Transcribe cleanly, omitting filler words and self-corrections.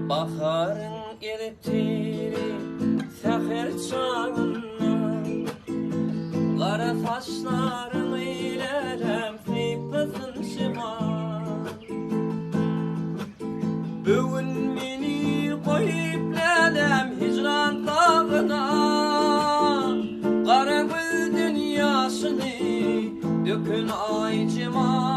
Baharın eritiri seher çağını, kara saçların ile remsipasın şıma. Bugün beni koyup lelem hicran dağına, kara gül dünyasını dökün ay cima.